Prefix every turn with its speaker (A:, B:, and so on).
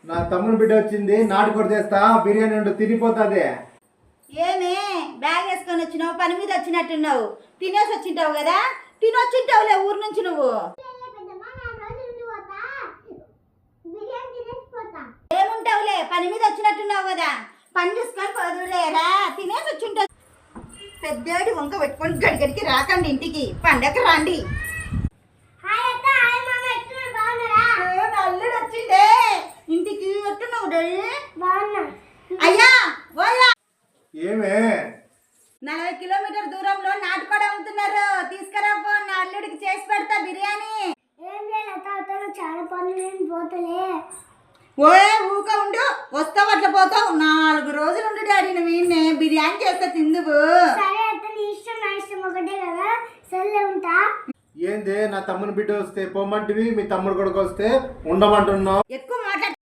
A: నా తమ్ముని బిడ్డ వచ్చింది, నాటుకోడి చేస్తా, బిర్యానీ ఉండు తిరిగిపోతుంది.
B: ఏమే బ్యాగ్ వేసుకొని వచ్చినావు, పని మీద వచ్చినట్టున్నావు, తినేసి వచ్చింటావు కదా, తినొచ్చింటావులే ఊరు నుంచి నువ్వు. ఏముంటావులే, పని మీద వచ్చినట్టున్నావు కదా, పని చూసుకొని పదులేరా, తినేసి వచ్చింటావు. పెద్దోడి వంక పెట్టుకొని గడిగడికి రాకండి ఇంటికి, పండగ రండి. అల్లుడు వచ్చిండే ఇంటికి, ఎట్టున్నావు అయ్యా ఓయా.
A: ఏమే
B: 40 కిలోమీటర్ దూరంలో నాటుకోడి అమ్ముతున్నారు, తీసుకురాపో, నా అల్లుడికి చేసి పెడతా బిర్యానీ.
C: చాలా పనులు పోతలే.
B: ఓయే ఊక ఉండు, వస్తావు అట్లా పోతావు, 4 రోజులు ఉండు డాడీ, నువ్వు బిర్యానీ చేస్తా తిందువు.
C: సరే అత్త, నీ ఇష్టం నా ఇష్టం ఒకటే కదా, సర్లే ఉంటా.
A: ఏంది నా తమ్ముని బిడ్డ వస్తే పొమ్మంటివి, మీ తమ్ముడు కొడుకు వస్తే ఉండమంటున్నావు.
B: ఎక్కువ మాట్లాడు.